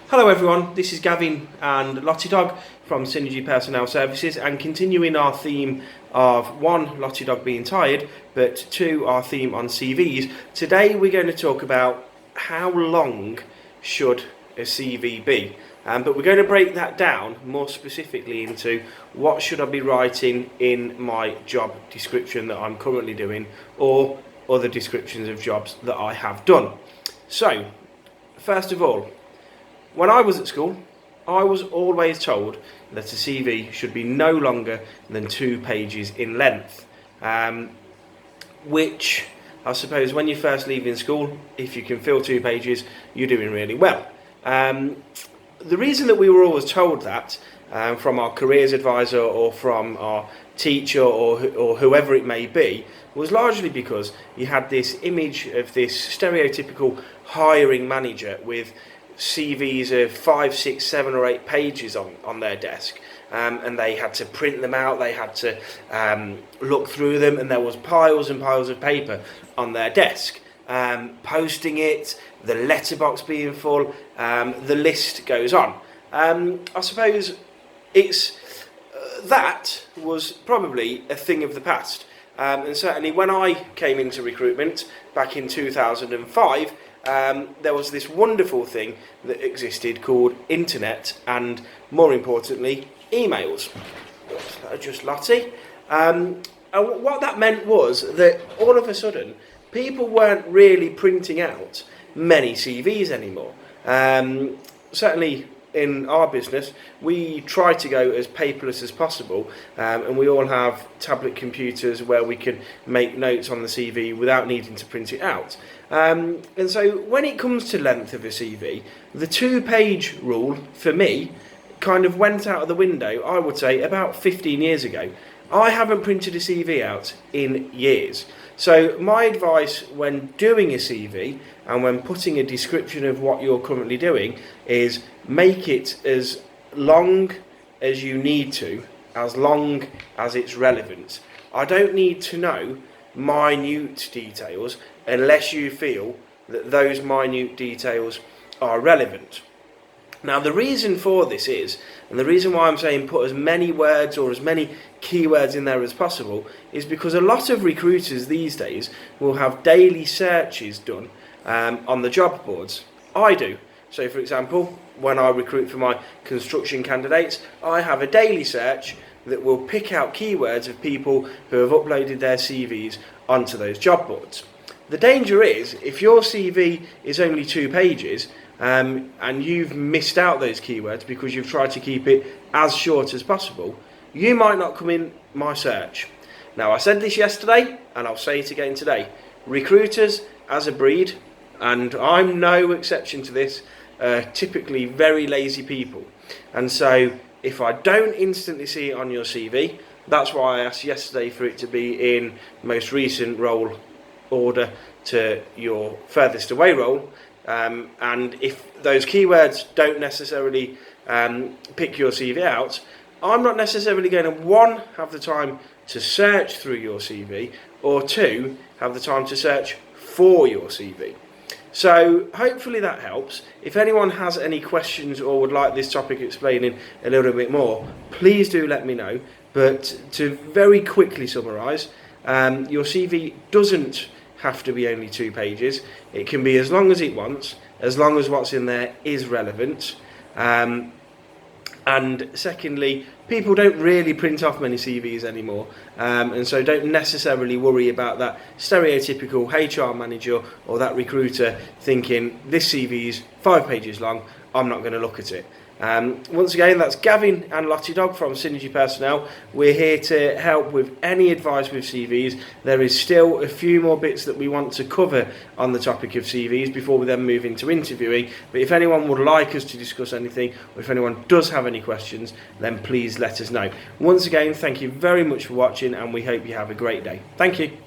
Hello everyone, this is Gavin and Lottie Dog from Synergy Personnel Services, and continuing our theme of one, Lottie Dog being tired, but two, our theme on CVs. Today we're going to talk about how long should a CV be, but we're going to break that down more specifically into what should I be writing in my job description that I'm currently doing, or other descriptions of jobs that I have done. So, first of all, when I was at school, I was always told that a CV should be no longer than 2 pages in length, which I suppose when you're first leaving school, if you can fill 2 pages, you're doing really well. The reason that we were always told that from our careers advisor or from our teacher or whoever it may be was largely because you had this image of this stereotypical hiring manager with CVs of 5, 6, 7 or 8 pages on their desk, and they had to print them out, they had to look through them, and there was piles and piles of paper on their desk, posting it, the letterbox being full, the list goes on. I suppose it's that was probably a thing of the past, and certainly when I came into recruitment back in 2005, there was this wonderful thing that existed called internet, and more importantly, emails. Just Lottie. And what that meant was that all of a sudden, people weren't really printing out many CVs anymore. Certainly in our business, we try to go as paperless as possible, and we all have tablet computers where we can make notes on the CV without needing to print it out. And so when it comes to length of a CV, the 2-page rule for me kind of went out of the window, I would say, about 15 years ago. I haven't printed a CV out in years. So my advice when doing a CV and when putting a description of what you're currently doing is make it as long as you need to, as long as it's relevant. I don't need to know minute details unless you feel that those minute details are relevant. Now, the reason for this is, and the reason why I'm saying put as many words or as many keywords in there as possible, is because a lot of recruiters these days will have daily searches done on the job boards. I do. So, for example, when I recruit for my construction candidates, I have a daily search that will pick out keywords of people who have uploaded their CVs onto those job boards. The danger is, if your CV is only 2 pages, and you've missed out those keywords because you've tried to keep it as short as possible, you might not come in my search. Now, I said this yesterday, and I'll say it again today. Recruiters, as a breed, and I'm no exception to this, are typically very lazy people. And so, if I don't instantly see it on your CV, that's why I asked yesterday for it to be in most recent role order to your furthest away role. And if those keywords don't necessarily pick your CV out, I'm not necessarily going to, 1, have the time to search through your CV, or 2, have the time to search for your CV. So hopefully that helps. If anyone has any questions or would like this topic explaining a little bit more, please do let me know. But to very quickly summarise, your CV doesn't have to be only 2 pages. It can be as long as it wants, as long as what's in there is relevant. And secondly, people don't really print off many CVs anymore, and so don't necessarily worry about that stereotypical HR manager or that recruiter thinking this CV is 5 pages long, I'm not going to look at it. Once again, that's Gavin and Lottie Dog from Synergy Personnel. We're here to help with any advice with CVs. There is still a few more bits that we want to cover on the topic of CVs before we then move into interviewing. But if anyone would like us to discuss anything, or if anyone does have any questions, then please let us know. Once again, thank you very much for watching, and we hope you have a great day. Thank you.